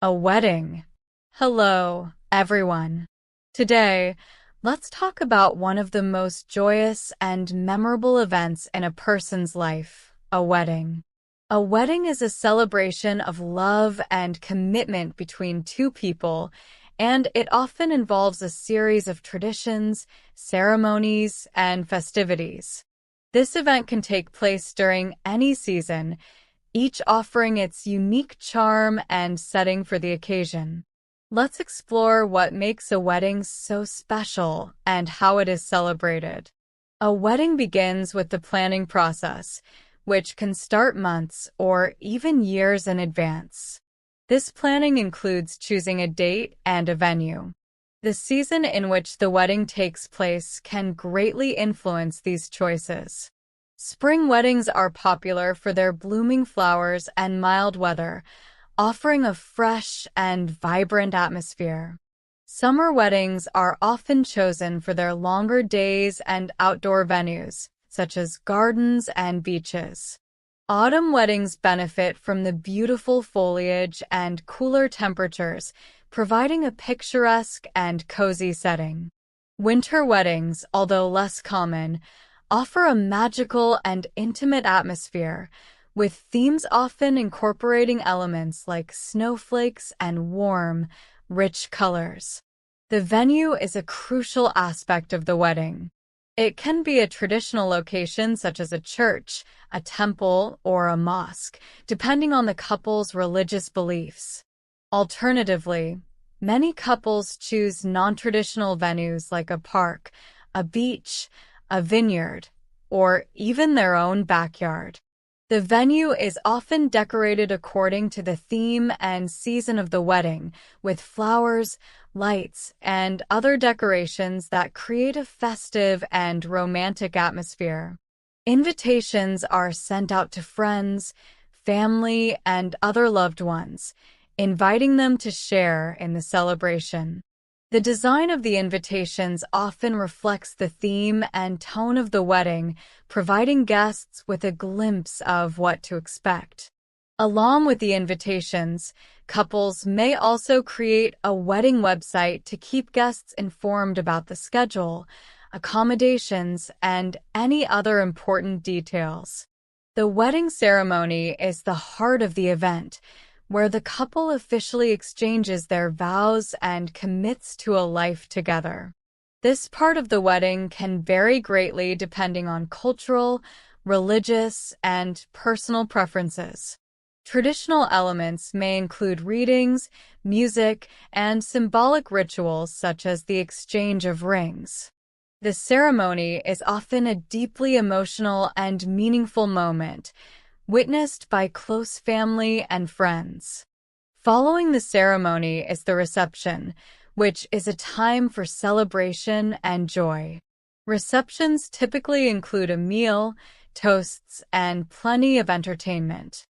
A wedding. Hello, everyone. Today, let's talk about one of the most joyous and memorable events in a person's life, a wedding. A wedding is a celebration of love and commitment between two people, and it often involves a series of traditions, ceremonies, and festivities. This event can take place during any season, each offering its unique charm and setting for the occasion. Let's explore what makes a wedding so special and how it is celebrated. A wedding begins with the planning process, which can start months or even years in advance. This planning includes choosing a date and a venue. The season in which the wedding takes place can greatly influence these choices. Spring weddings are popular for their blooming flowers and mild weather, offering a fresh and vibrant atmosphere. Summer weddings are often chosen for their longer days and outdoor venues, such as gardens and beaches. Autumn weddings benefit from the beautiful foliage and cooler temperatures, providing a picturesque and cozy setting. Winter weddings, although less common, offer a magical and intimate atmosphere, with themes often incorporating elements like snowflakes and warm, rich colors. The venue is a crucial aspect of the wedding. It can be a traditional location such as a church, a temple, or a mosque, depending on the couple's religious beliefs. Alternatively, many couples choose non-traditional venues like a park, a beach, a vineyard, or even their own backyard. The venue is often decorated according to the theme and season of the wedding, with flowers, lights, and other decorations that create a festive and romantic atmosphere. Invitations are sent out to friends, family, and other loved ones, inviting them to share in the celebration. The design of the invitations often reflects the theme and tone of the wedding, providing guests with a glimpse of what to expect. Along with the invitations, couples may also create a wedding website to keep guests informed about the schedule, accommodations, and any other important details. The wedding ceremony is the heart of the event, where the couple officially exchanges their vows and commits to a life together. This part of the wedding can vary greatly depending on cultural, religious, and personal preferences. Traditional elements may include readings, music, and symbolic rituals such as the exchange of rings. The ceremony is often a deeply emotional and meaningful moment, witnessed by close family and friends. Following the ceremony is the reception, which is a time for celebration and joy. Receptions typically include a meal, toasts, and plenty of entertainment.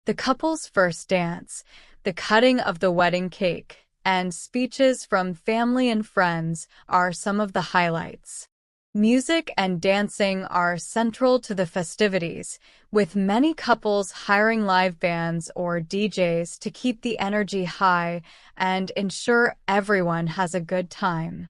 The couple's first dance, the cutting of the wedding cake, and speeches from family and friends are some of the highlights. Music and dancing are central to the festivities, with many couples hiring live bands or DJs to keep the energy high and ensure everyone has a good time.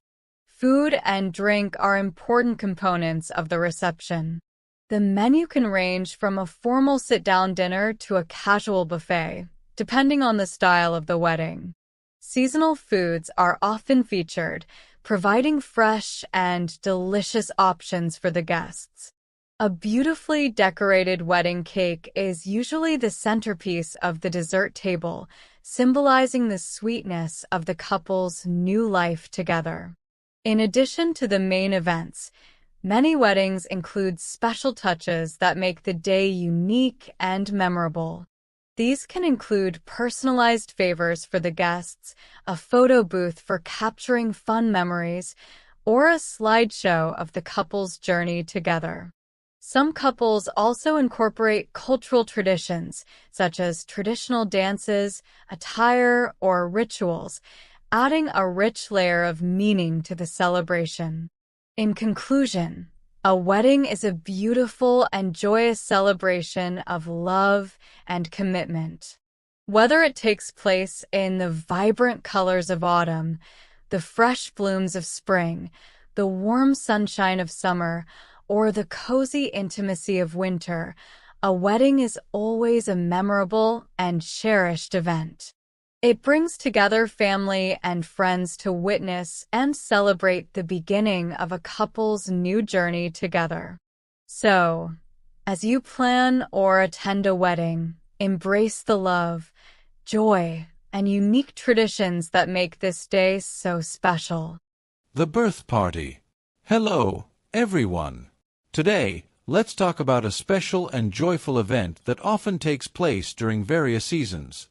Food and drink are important components of the reception. The menu can range from a formal sit-down dinner to a casual buffet, depending on the style of the wedding. Seasonal foods are often featured, providing fresh and delicious options for the guests. A beautifully decorated wedding cake is usually the centerpiece of the dessert table, symbolizing the sweetness of the couple's new life together. In addition to the main events, many weddings include special touches that make the day unique and memorable. These can include personalized favors for the guests, a photo booth for capturing fun memories, or a slideshow of the couple's journey together. Some couples also incorporate cultural traditions, such as traditional dances, attire, or rituals, adding a rich layer of meaning to the celebration. In conclusion, a wedding is a beautiful and joyous celebration of love and commitment. Whether it takes place in the vibrant colors of autumn, the fresh blooms of spring, the warm sunshine of summer, or the cozy intimacy of winter, a wedding is always a memorable and cherished event. It brings together family and friends to witness and celebrate the beginning of a couple's new journey together. So, as you plan or attend a wedding, embrace the love, joy, and unique traditions that make this day so special. The birth party. Hello, everyone. Today, let's talk about a special and joyful event that often takes place during various seasons.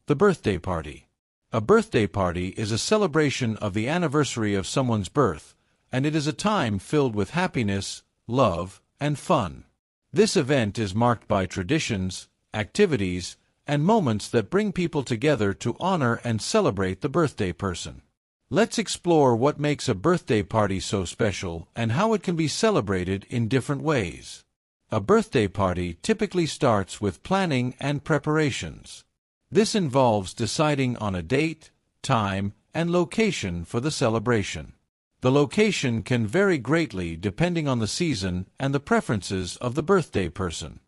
The birthday party. A birthday party is a celebration of the anniversary of someone's birth, and it is a time filled with happiness, love, and fun. This event is marked by traditions, activities, and moments that bring people together to honor and celebrate the birthday person. Let's explore what makes a birthday party so special and how it can be celebrated in different ways. A birthday party typically starts with planning and preparations. This involves deciding on a date, time, and location for the celebration. The location can vary greatly depending on the season and the preferences of the birthday person.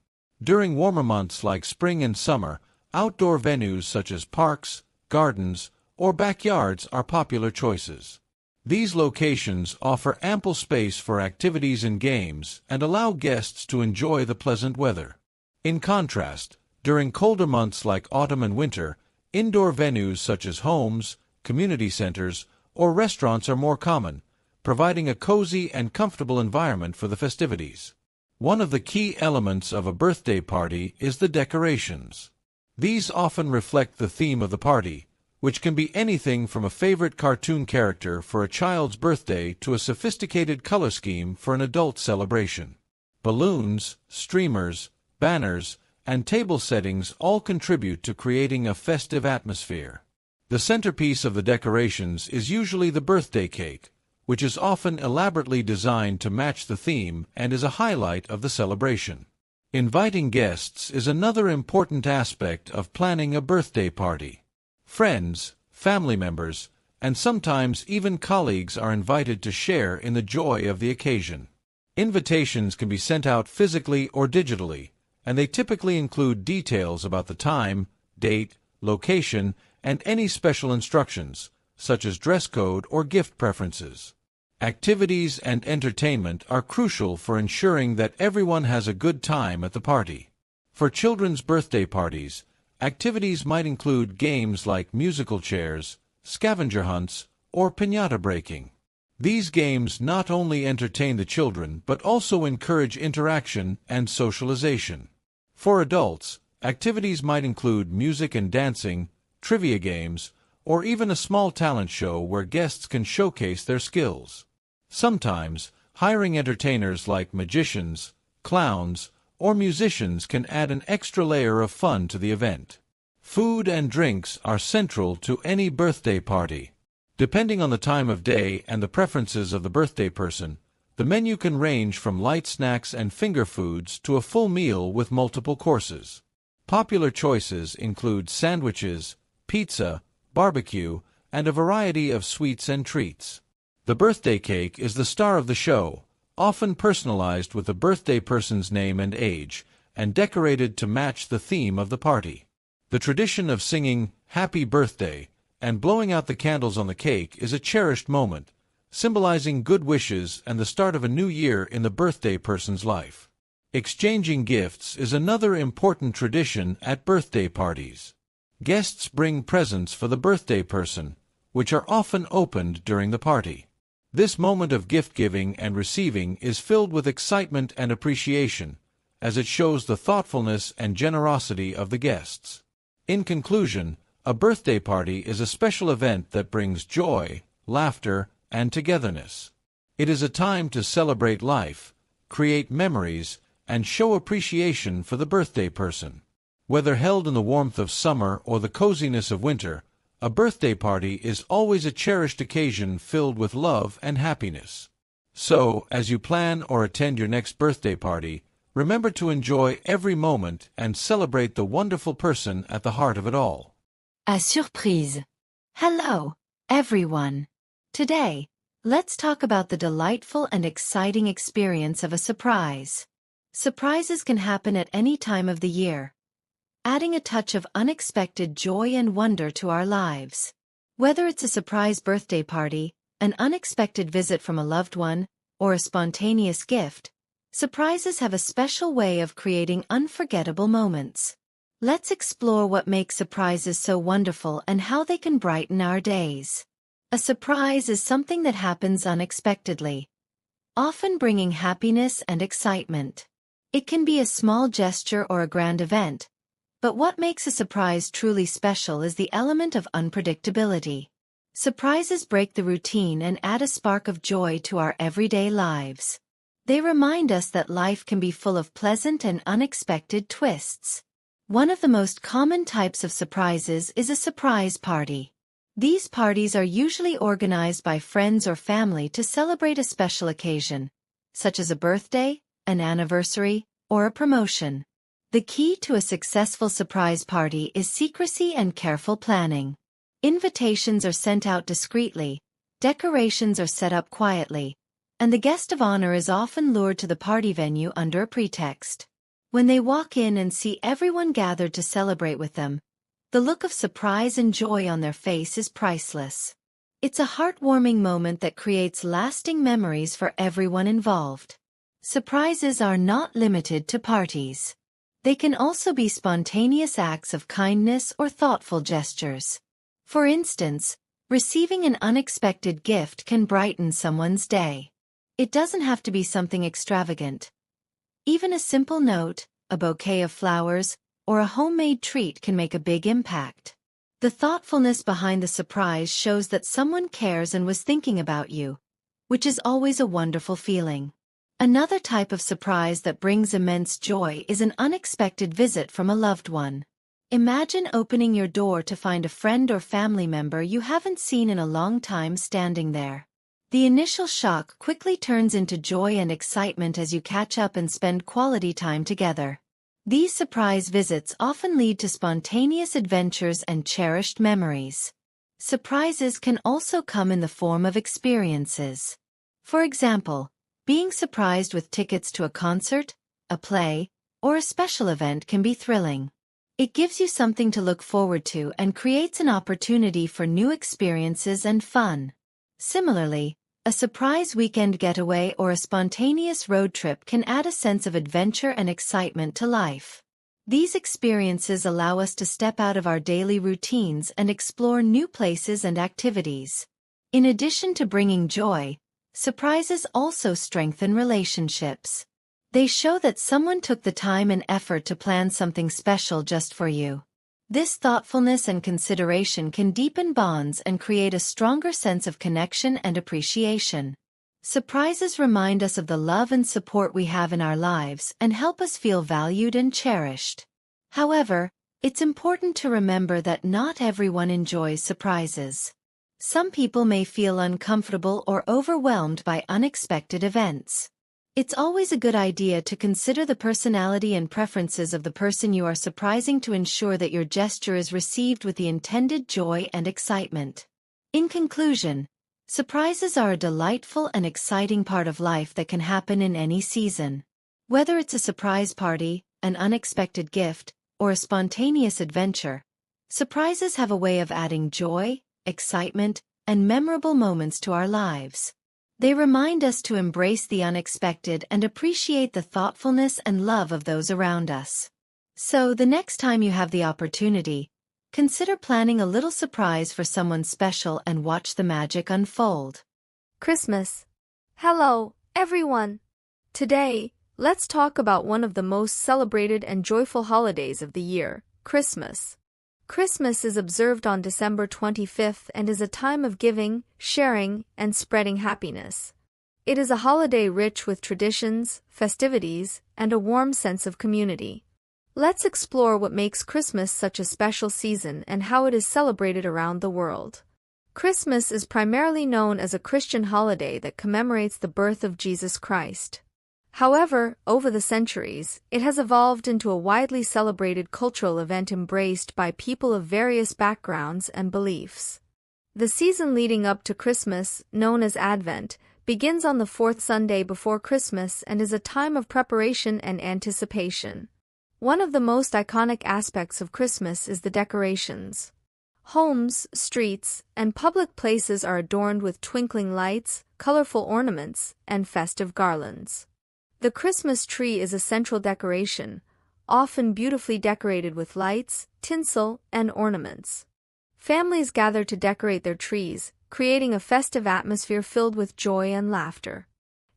During warmer months like spring and summer, outdoor venues such as parks, gardens, or backyards are popular choices. These locations offer ample space for activities and games and allow guests to enjoy the pleasant weather. In contrast, during colder months like autumn and winter, indoor venues such as homes, community centers, or restaurants are more common, providing a cozy and comfortable environment for the festivities. One of the key elements of a birthday party is the decorations. These often reflect the theme of the party, which can be anything from a favorite cartoon character for a child's birthday to a sophisticated color scheme for an adult celebration. Balloons, streamers, banners, and table settings all contribute to creating a festive atmosphere. The centerpiece of the decorations is usually the birthday cake, which is often elaborately designed to match the theme and is a highlight of the celebration. Inviting guests is another important aspect of planning a birthday party. Friends, family members, and sometimes even colleagues are invited to share in the joy of the occasion. Invitations can be sent out physically or digitally, and they typically include details about the time, date, location, and any special instructions, such as dress code or gift preferences. Activities and entertainment are crucial for ensuring that everyone has a good time at the party. For children's birthday parties, activities might include games like musical chairs, scavenger hunts, or piñata breaking. These games not only entertain the children but also encourage interaction and socialization. For adults, activities might include music and dancing, trivia games, or even a small talent show where guests can showcase their skills. Sometimes, hiring entertainers like magicians, clowns, or musicians can add an extra layer of fun to the event. Food and drinks are central to any birthday party. Depending on the time of day and the preferences of the birthday person, the menu can range from light snacks and finger foods to a full meal with multiple courses. Popular choices include sandwiches, pizza, barbecue, and a variety of sweets and treats. The birthday cake is the star of the show, often personalized with the birthday person's name and age, and decorated to match the theme of the party. The tradition of singing "Happy Birthday" and blowing out the candles on the cake is a cherished moment, symbolizing good wishes and the start of a new year in the birthday person's life. Exchanging gifts is another important tradition at birthday parties. Guests bring presents for the birthday person, which are often opened during the party. This moment of gift-giving and receiving is filled with excitement and appreciation, as it shows the thoughtfulness and generosity of the guests. In conclusion, a birthday party is a special event that brings joy, laughter, and togetherness. It is a time to celebrate life, create memories, and show appreciation for the birthday person. Whether held in the warmth of summer or the coziness of winter, a birthday party is always a cherished occasion filled with love and happiness. So, as you plan or attend your next birthday party, Remember to enjoy every moment and celebrate the wonderful person at the heart of it all. A surprise. Hello, everyone. Today, let's talk about the delightful and exciting experience of a surprise. Surprises can happen at any time of the year, adding a touch of unexpected joy and wonder to our lives. Whether it's a surprise birthday party, an unexpected visit from a loved one, or a spontaneous gift, surprises have a special way of creating unforgettable moments. Let's explore what makes surprises so wonderful and how they can brighten our days. A surprise is something that happens unexpectedly, often bringing happiness and excitement. It can be a small gesture or a grand event, but what makes a surprise truly special is the element of unpredictability. Surprises break the routine and add a spark of joy to our everyday lives. They remind us that life can be full of pleasant and unexpected twists. One of the most common types of surprises is a surprise party. These parties are usually organized by friends or family to celebrate a special occasion, such as a birthday, an anniversary, or a promotion. The key to a successful surprise party is secrecy and careful planning. Invitations are sent out discreetly, decorations are set up quietly, and the guest of honor is often lured to the party venue under a pretext. When they walk in and see everyone gathered to celebrate with them, the look of surprise and joy on their face is priceless. It's a heartwarming moment that creates lasting memories for everyone involved. Surprises are not limited to parties. They can also be spontaneous acts of kindness or thoughtful gestures. For instance, receiving an unexpected gift can brighten someone's day. It doesn't have to be something extravagant. Even a simple note, a bouquet of flowers, or a homemade treat can make a big impact. The thoughtfulness behind the surprise shows that someone cares and was thinking about you, which is always a wonderful feeling. Another type of surprise that brings immense joy is an unexpected visit from a loved one. Imagine opening your door to find a friend or family member you haven't seen in a long time standing there. The initial shock quickly turns into joy and excitement as you catch up and spend quality time together. These surprise visits often lead to spontaneous adventures and cherished memories. Surprises can also come in the form of experiences. For example, being surprised with tickets to a concert, a play, or a special event can be thrilling. It gives you something to look forward to and creates an opportunity for new experiences and fun. Similarly, a surprise weekend getaway or a spontaneous road trip can add a sense of adventure and excitement to life. These experiences allow us to step out of our daily routines and explore new places and activities. In addition to bringing joy, surprises also strengthen relationships. They show that someone took the time and effort to plan something special just for you. This thoughtfulness and consideration can deepen bonds and create a stronger sense of connection and appreciation. Surprises remind us of the love and support we have in our lives and help us feel valued and cherished. However, it's important to remember that not everyone enjoys surprises. Some people may feel uncomfortable or overwhelmed by unexpected events. It's always a good idea to consider the personality and preferences of the person you are surprising to ensure that your gesture is received with the intended joy and excitement. In conclusion, surprises are a delightful and exciting part of life that can happen in any season. Whether it's a surprise party, an unexpected gift, or a spontaneous adventure, surprises have a way of adding joy, excitement, and memorable moments to our lives. They remind us to embrace the unexpected and appreciate the thoughtfulness and love of those around us. So, the next time you have the opportunity, consider planning a little surprise for someone special and watch the magic unfold. Christmas. Hello, everyone. Today, let's talk about one of the most celebrated and joyful holidays of the year, Christmas. Christmas is observed on December 25th and is a time of giving, sharing, and spreading happiness. It is a holiday rich with traditions, festivities, and a warm sense of community. Let's explore what makes Christmas such a special season and how it is celebrated around the world. Christmas is primarily known as a Christian holiday that commemorates the birth of Jesus Christ. However, over the centuries, it has evolved into a widely celebrated cultural event embraced by people of various backgrounds and beliefs. The season leading up to Christmas, known as Advent, begins on the fourth Sunday before Christmas and is a time of preparation and anticipation. One of the most iconic aspects of Christmas is the decorations. Homes, streets, and public places are adorned with twinkling lights, colorful ornaments, and festive garlands. The Christmas tree is a central decoration, often beautifully decorated with lights, tinsel, and ornaments. Families gather to decorate their trees, creating a festive atmosphere filled with joy and laughter.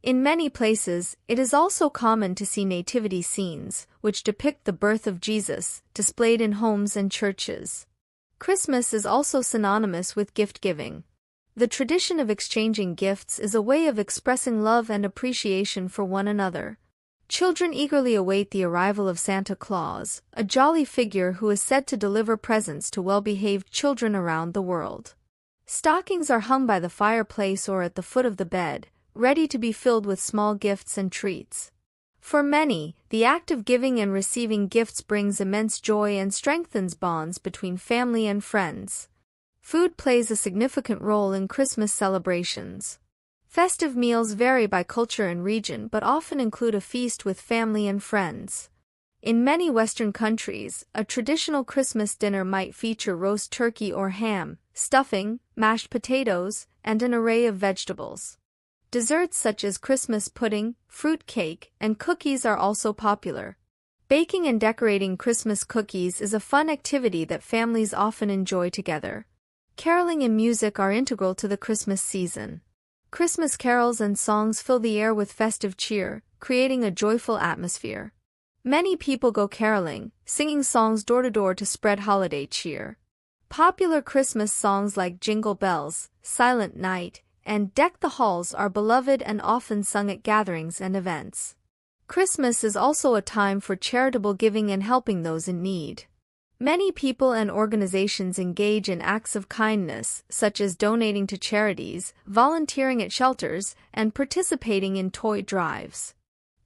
In many places, it is also common to see nativity scenes, which depict the birth of Jesus, displayed in homes and churches. Christmas is also synonymous with gift-giving. The tradition of exchanging gifts is a way of expressing love and appreciation for one another. Children eagerly await the arrival of Santa Claus, a jolly figure who is said to deliver presents to well-behaved children around the world. Stockings are hung by the fireplace or at the foot of the bed, ready to be filled with small gifts and treats. For many, the act of giving and receiving gifts brings immense joy and strengthens bonds between family and friends. Food plays a significant role in Christmas celebrations. Festive meals vary by culture and region but often include a feast with family and friends. In many Western countries, a traditional Christmas dinner might feature roast turkey or ham, stuffing, mashed potatoes, and an array of vegetables. Desserts such as Christmas pudding, fruit cake, and cookies are also popular. Baking and decorating Christmas cookies is a fun activity that families often enjoy together. Caroling and music are integral to the Christmas season. Christmas carols and songs fill the air with festive cheer, creating a joyful atmosphere. Many people go caroling, singing songs door to door to spread holiday cheer. Popular Christmas songs like Jingle Bells, Silent Night, and Deck the Halls are beloved and often sung at gatherings and events. Christmas is also a time for charitable giving and helping those in need. Many people and organizations engage in acts of kindness, such as donating to charities, volunteering at shelters, and participating in toy drives.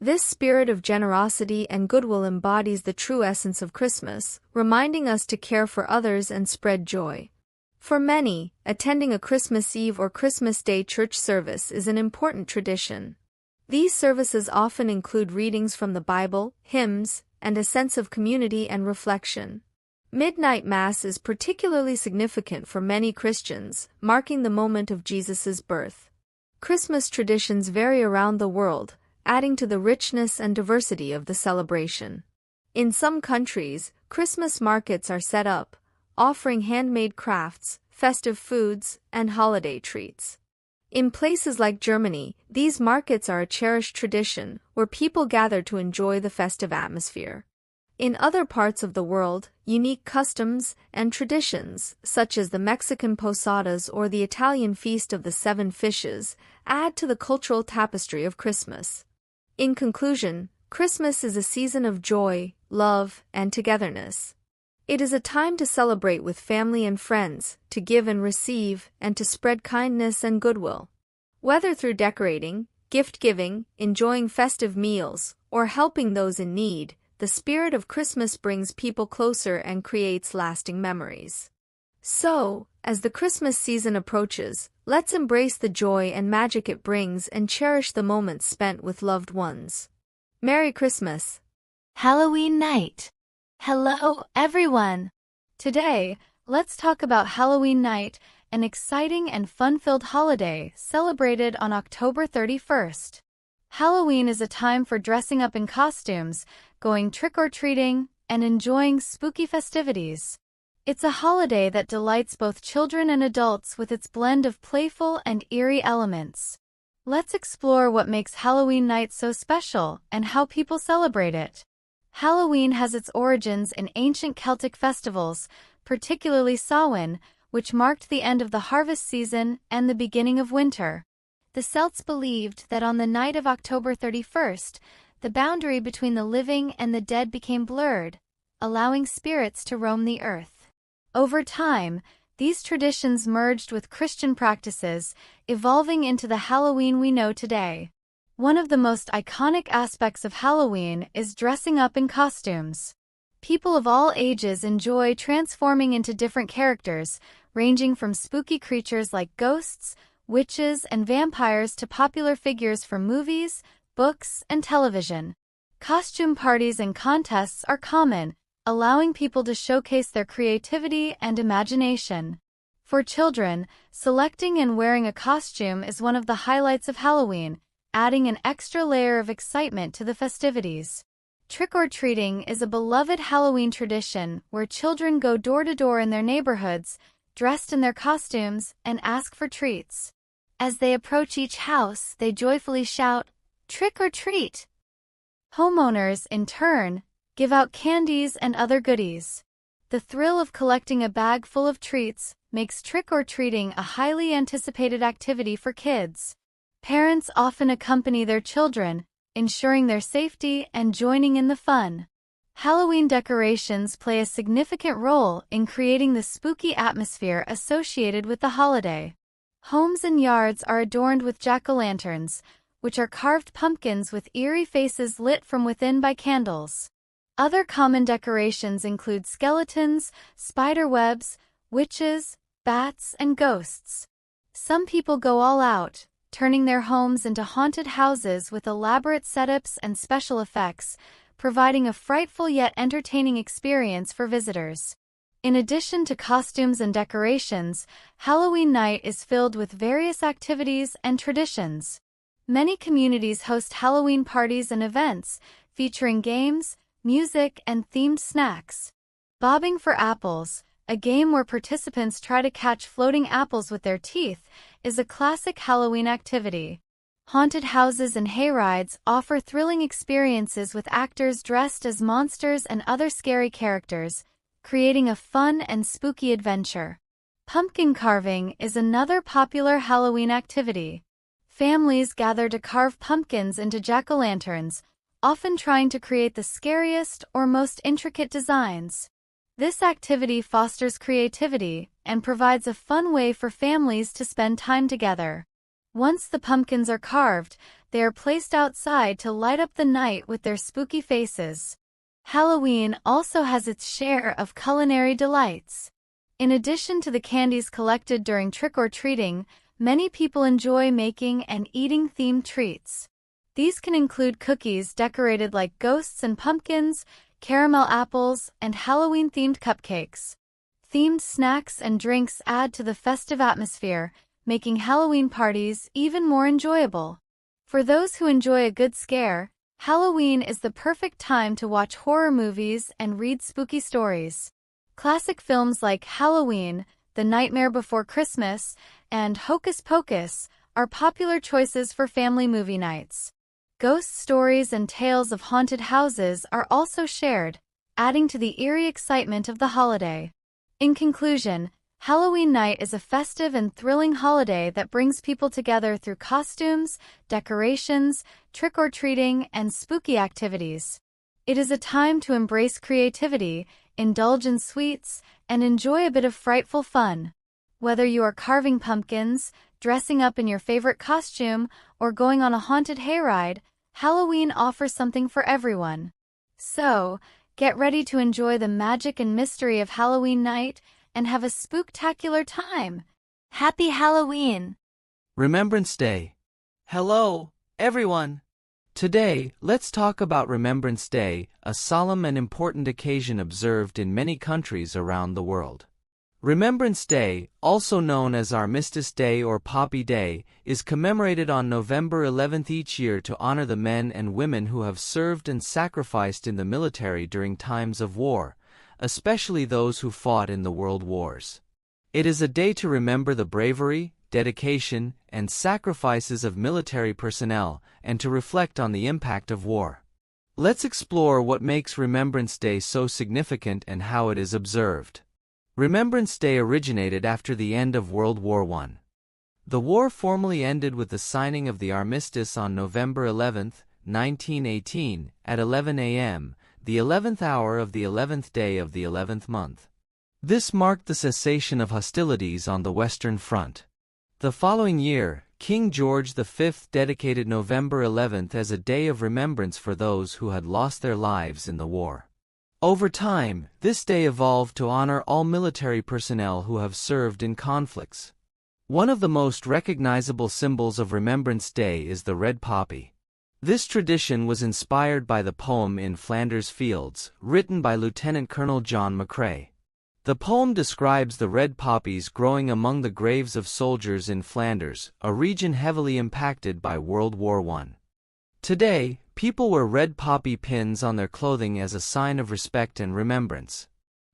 This spirit of generosity and goodwill embodies the true essence of Christmas, reminding us to care for others and spread joy. For many, attending a Christmas Eve or Christmas Day church service is an important tradition. These services often include readings from the Bible, hymns, and a sense of community and reflection. Midnight Mass is particularly significant for many Christians, marking the moment of Jesus' birth. Christmas traditions vary around the world, adding to the richness and diversity of the celebration. In some countries, Christmas markets are set up, offering handmade crafts, festive foods, and holiday treats. In places like Germany, these markets are a cherished tradition, where people gather to enjoy the festive atmosphere. In other parts of the world, unique customs and traditions, such as the Mexican posadas or the Italian Feast of the Seven Fishes, add to the cultural tapestry of Christmas. In conclusion, Christmas is a season of joy, love, and togetherness. It is a time to celebrate with family and friends, to give and receive, and to spread kindness and goodwill. Whether through decorating, gift-giving, enjoying festive meals, or helping those in need, the spirit of Christmas brings people closer and creates lasting memories. So, as the Christmas season approaches, let's embrace the joy and magic it brings and cherish the moments spent with loved ones. Merry Christmas! Halloween night. Hello, everyone. Today, let's talk about Halloween night, an exciting and fun-filled holiday celebrated on October 31st. Halloween is a time for dressing up in costumes, going trick-or-treating, and enjoying spooky festivities. It's a holiday that delights both children and adults with its blend of playful and eerie elements. Let's explore what makes Halloween night so special and how people celebrate it. Halloween has its origins in ancient Celtic festivals, particularly Samhain, which marked the end of the harvest season and the beginning of winter. The Celts believed that on the night of October 31st, the boundary between the living and the dead became blurred, allowing spirits to roam the earth. Over time, these traditions merged with Christian practices, evolving into the Halloween we know today. One of the most iconic aspects of Halloween is dressing up in costumes. People of all ages enjoy transforming into different characters, ranging from spooky creatures like ghosts, witches, and vampires to popular figures from movies, books, and television. Costume parties and contests are common, allowing people to showcase their creativity and imagination. For children, selecting and wearing a costume is one of the highlights of Halloween, adding an extra layer of excitement to the festivities. Trick-or-treating is a beloved Halloween tradition where children go door to door in their neighborhoods, dressed in their costumes, and ask for treats. As they approach each house, they joyfully shout, "Trick or treat!" Homeowners, in turn, give out candies and other goodies. The thrill of collecting a bag full of treats makes trick-or-treating a highly anticipated activity for kids. Parents often accompany their children, ensuring their safety and joining in the fun. Halloween decorations play a significant role in creating the spooky atmosphere associated with the holiday. Homes and yards are adorned with jack-o'-lanterns, which are carved pumpkins with eerie faces lit from within by candles. Other common decorations include skeletons, spider webs, witches, bats, and ghosts. Some people go all out, turning their homes into haunted houses with elaborate setups and special effects, providing a frightful yet entertaining experience for visitors. In addition to costumes and decorations, Halloween night is filled with various activities and traditions. Many communities host Halloween parties and events, featuring games, music, and themed snacks. Bobbing for apples, a game where participants try to catch floating apples with their teeth, is a classic Halloween activity. Haunted houses and hayrides offer thrilling experiences with actors dressed as monsters and other scary characters, creating a fun and spooky adventure. Pumpkin carving is another popular Halloween activity. Families gather to carve pumpkins into jack-o'-lanterns, often trying to create the scariest or most intricate designs. This activity fosters creativity and provides a fun way for families to spend time together. Once the pumpkins are carved, they are placed outside to light up the night with their spooky faces. Halloween also has its share of culinary delights. In addition to the candies collected during trick-or-treating, many people enjoy making and eating themed treats. These can include cookies decorated like ghosts and pumpkins, caramel apples, and Halloween-themed cupcakes. Themed snacks and drinks add to the festive atmosphere, making Halloween parties even more enjoyable. For those who enjoy a good scare, Halloween is the perfect time to watch horror movies and read spooky stories. Classic films like Halloween, The Nightmare Before Christmas, and Hocus Pocus are popular choices for family movie nights. Ghost stories and tales of haunted houses are also shared, adding to the eerie excitement of the holiday. In conclusion, Halloween night is a festive and thrilling holiday that brings people together through costumes, decorations, trick-or-treating, and spooky activities. It is a time to embrace creativity, indulge in sweets, and enjoy a bit of frightful fun. Whether you are carving pumpkins, dressing up in your favorite costume, or going on a haunted hayride, Halloween offers something for everyone. So, get ready to enjoy the magic and mystery of Halloween night and have a spooktacular time. Happy Halloween! Remembrance Day. Hello, everyone! Today, let's talk about Remembrance Day, a solemn and important occasion observed in many countries around the world. Remembrance Day, also known as Armistice Day or Poppy Day, is commemorated on November 11th each year to honor the men and women who have served and sacrificed in the military during times of war, especially those who fought in the world wars. It is a day to remember the bravery, dedication, and sacrifices of military personnel and to reflect on the impact of war. Let's explore what makes Remembrance Day so significant and how it is observed. Remembrance Day originated after the end of World War I. The war formally ended with the signing of the armistice on November 11, 1918, at 11 a.m., the 11th hour of the 11th day of the 11th month. This marked the cessation of hostilities on the Western Front. The following year, King George V dedicated November 11th as a day of remembrance for those who had lost their lives in the war. Over time, this day evolved to honor all military personnel who have served in conflicts. One of the most recognizable symbols of Remembrance Day is the red poppy. This tradition was inspired by the poem In Flanders Fields, written by Lieutenant Colonel John McCrae. The poem describes the red poppies growing among the graves of soldiers in Flanders, a region heavily impacted by World War I. Today, people wear red poppy pins on their clothing as a sign of respect and remembrance.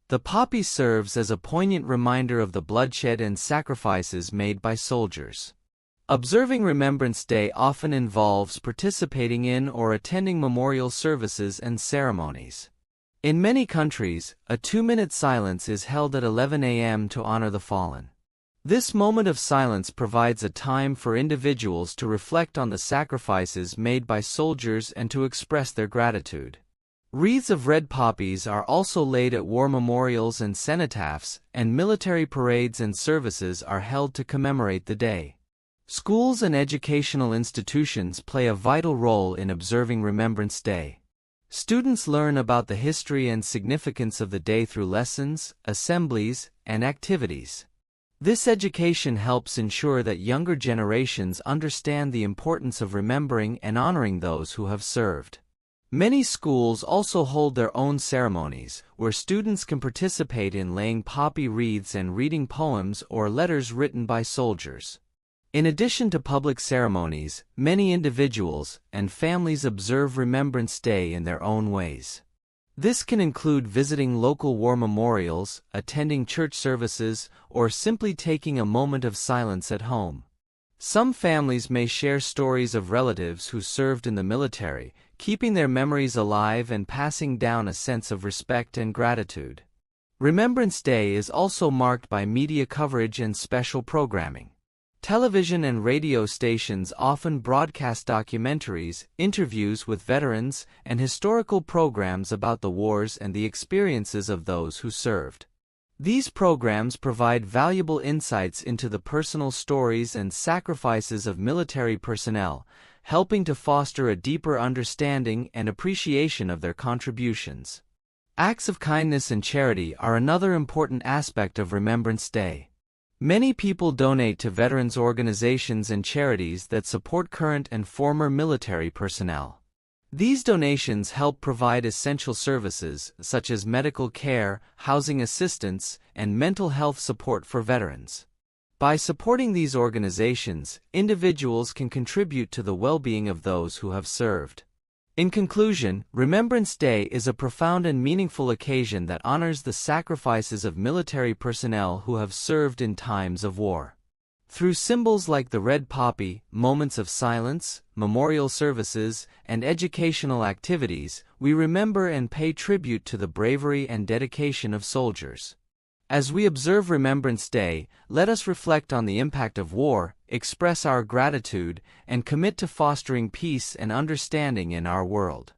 The poppy serves as a poignant reminder of the bloodshed and sacrifices made by soldiers. Observing Remembrance Day often involves participating in or attending memorial services and ceremonies. In many countries, a 2-minute silence is held at 11 a.m. to honor the fallen. This moment of silence provides a time for individuals to reflect on the sacrifices made by soldiers and to express their gratitude. Wreaths of red poppies are also laid at war memorials and cenotaphs, and military parades and services are held to commemorate the day. Schools and educational institutions play a vital role in observing Remembrance Day. Students learn about the history and significance of the day through lessons, assemblies, and activities. This education helps ensure that younger generations understand the importance of remembering and honoring those who have served. Many schools also hold their own ceremonies, where students can participate in laying poppy wreaths and reading poems or letters written by soldiers. In addition to public ceremonies, many individuals and families observe Remembrance Day in their own ways. This can include visiting local war memorials, attending church services, or simply taking a moment of silence at home. Some families may share stories of relatives who served in the military, keeping their memories alive and passing down a sense of respect and gratitude. Remembrance Day is also marked by media coverage and special programming. Television and radio stations often broadcast documentaries, interviews with veterans, and historical programs about the wars and the experiences of those who served. These programs provide valuable insights into the personal stories and sacrifices of military personnel, helping to foster a deeper understanding and appreciation of their contributions. Acts of kindness and charity are another important aspect of Remembrance Day. Many people donate to veterans organizations and charities that support current and former military personnel. These donations help provide essential services such as medical care, housing assistance, and mental health support for veterans. By supporting these organizations, individuals can contribute to the well-being of those who have served. In conclusion, Remembrance Day is a profound and meaningful occasion that honors the sacrifices of military personnel who have served in times of war. Through symbols like the red poppy, moments of silence, memorial services, and educational activities, we remember and pay tribute to the bravery and dedication of soldiers. As we observe Remembrance Day, let us reflect on the impact of war, express our gratitude, and commit to fostering peace and understanding in our world.